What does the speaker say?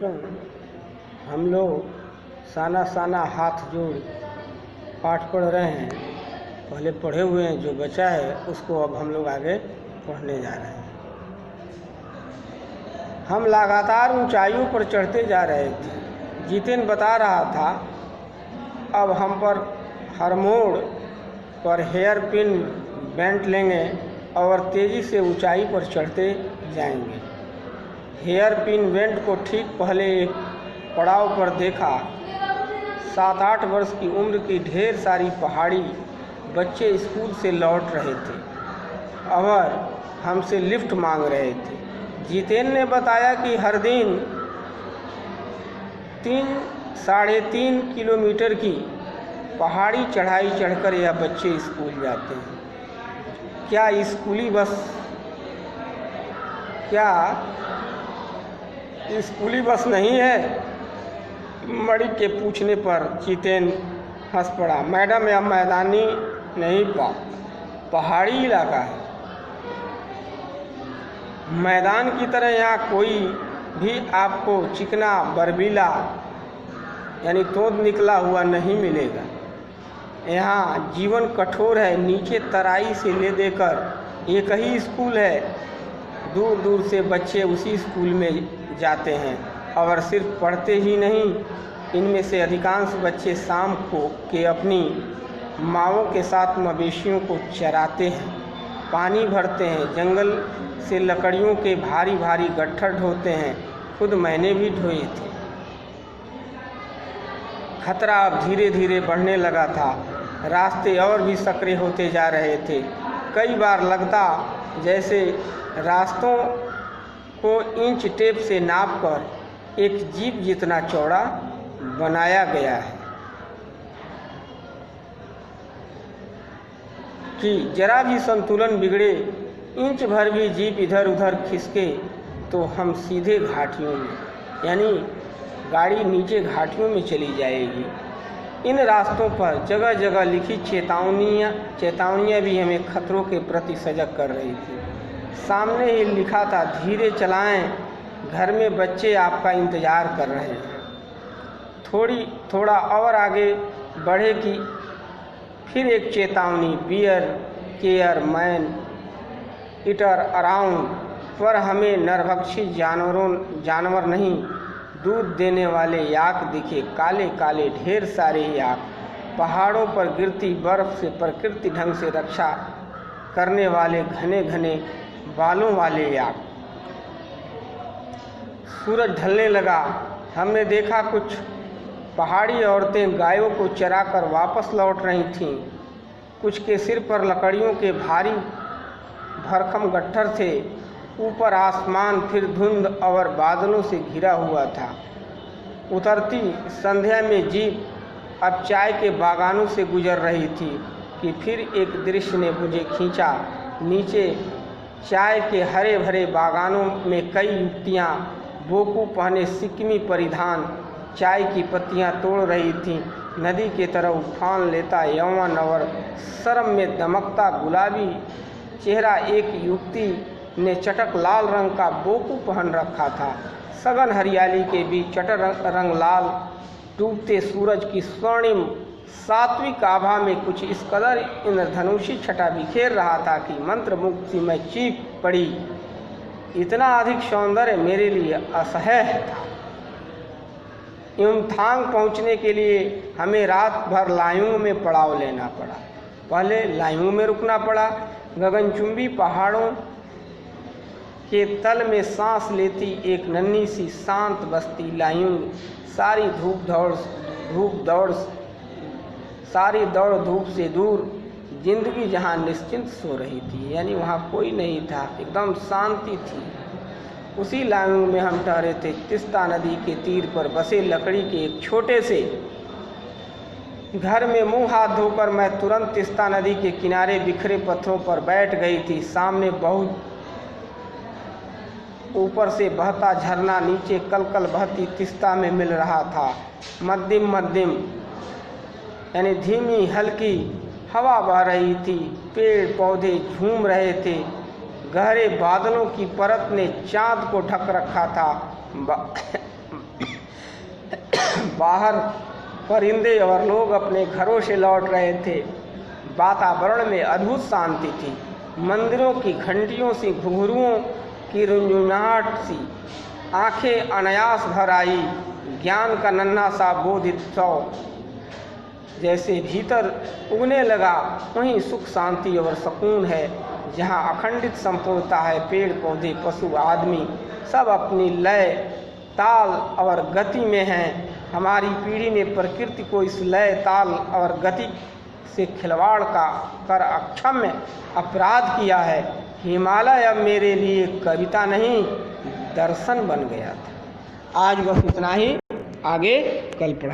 हम लोग साना साना हाथ जोड़ पाठ पढ़ रहे हैं। पहले पढ़े हुए हैं, जो बचा है उसको अब हम लोग आगे पढ़ने जा रहे हैं। हम लगातार ऊंचाइयों पर चढ़ते जा रहे थे। जितेन बता रहा था अब हम पर हर मोड़ पर हेयर पिन बेंट लेंगे और तेज़ी से ऊंचाई पर चढ़ते जाएंगे। हेयर पिन बेंट को ठीक पहले एक पड़ाव पर देखा। 7-8 वर्ष की उम्र की ढेर सारी पहाड़ी बच्चे स्कूल से लौट रहे थे और हमसे लिफ्ट मांग रहे थे। जितेन ने बताया कि हर दिन 3-3.5 किलोमीटर की पहाड़ी चढ़ाई चढ़कर यह बच्चे स्कूल जाते हैं। क्या स्कूली बस नहीं है? मणि के पूछने पर जितेन हंस पड़ा। मैडम, यह मैदानी नहीं पहाड़ी इलाका है। मैदान की तरह यहाँ कोई भी आपको चिकना बर्फीला यानी तोंद निकला हुआ नहीं मिलेगा। यहाँ जीवन कठोर है। नीचे तराई से ले देकर एक ही स्कूल है। दूर दूर से बच्चे उसी स्कूल में जाते हैं और सिर्फ पढ़ते ही नहीं, इनमें से अधिकांश बच्चे शाम के अपनी माँओं के साथ मवेशियों को चराते हैं, पानी भरते हैं, जंगल से लकड़ियों के भारी भारी गट्ठर ढोते हैं। खुद मैंने भी ढोए थे। खतरा अब धीरे धीरे बढ़ने लगा था। रास्ते और भी सकरे होते जा रहे थे। कई बार लगता जैसे रास्तों को इंच टेप से नापकर एक जीप जितना चौड़ा बनाया गया है कि जरा भी संतुलन बिगड़े, इंच भर भी जीप इधर उधर खिसके तो हम सीधे घाटियों में, यानी गाड़ी नीचे घाटियों में चली जाएगी। इन रास्तों पर जगह जगह लिखी चेतावनियाँ भी हमें खतरों के प्रति सजग कर रही थी। सामने ही लिखा था, धीरे चलाएं, घर में बच्चे आपका इंतज़ार कर रहे हैं। थोड़ा और आगे बढ़े कि फिर एक चेतावनी, bear care man eater around. पर हमें नरभक्षी जानवर नहीं, दूध देने वाले याक दिखे, काले काले ढेर सारे याक। पहाड़ों पर गिरती बर्फ से प्रकृति ढंग से रक्षा करने वाले घने घने बालों वाले याक। सूरज ढलने लगा। हमने देखा कुछ पहाड़ी औरतें गायों को चराकर वापस लौट रही थीं। कुछ के सिर पर लकड़ियों के भारी भरकम गट्ठर थे। ऊपर आसमान फिर धुंध और बादलों से घिरा हुआ था। उतरती संध्या में जीप अब चाय के बागानों से गुजर रही थी कि फिर एक दृश्य ने मुझे खींचा। नीचे चाय के हरे भरे बागानों में कई युवतियाँ बोकू पहने सिक्किमी परिधान चाय की पत्तियाँ तोड़ रही थीं। नदी के तरफ उफान लेता यौवन और शर्म में दमकता गुलाबी चेहरा एक युवती ने चटक लाल रंग का बोकू पहन रखा था। सघन हरियाली के बीच चटर रंग लाल डूबते सूरज की स्वर्णिम सात्विक आभा में कुछ इस कदर इंद्रधनुषी छटा बिखेर रहा था कि मंत्रमुग्ध सी मैं चीख पड़ी। इतना अधिक सौंदर्य मेरे लिए असह्य था। युमथांग पहुंचने के लिए हमें रात भर लायुंग में पड़ाव लेना पड़ा। पहले लायुंग में रुकना पड़ा। गगनचुंबी पहाड़ों के तल में सांस लेती एक नन्ही सी शांत बस्ती लायुंग। सारी दौड़ धूप से दूर जिंदगी जहाँ निश्चिंत सो रही थी, यानी वहाँ कोई नहीं था, एकदम शांति थी। उसी लायुंग में हम ठहरे थे। तिस्ता नदी के तीर पर बसे लकड़ी के एक छोटे से घर में मुंह हाथ धोकर मैं तुरंत तिस्ता नदी के किनारे बिखरे पत्थरों पर बैठ गई थी। सामने बहुत ऊपर से बहता झरना नीचे कलकल बहती तिस्ता में मिल रहा था। मध्यम यानी धीमी हल्की हवा बह रही थी। पेड़ पौधे झूम रहे थे। गहरे बादलों की परत ने चाँद को ढक रखा था। बाहर परिंदे और लोग अपने घरों से लौट रहे थे। वातावरण में अद्भुत शांति थी। मंदिरों की घंटियों सी, घुंघरुओं की रुंझुनाहट सी आंखें अनायास भर आई। ज्ञान का नन्हा सा बोधित सौ जैसे भीतर उगने लगा। वहीं सुख, शांति और सुकून है, जहाँ अखंडित संपूर्णता है। पेड़ पौधे, पशु, आदमी सब अपनी लय, ताल और गति में हैं। हमारी पीढ़ी ने प्रकृति को इस लय, ताल और गति से खिलवाड़ का कर अक्षम्य अपराध किया है। हिमालय अब मेरे लिए कविता नहीं, दर्शन बन गया था। आज बस इतना ही, आगे कल पढ़ाई।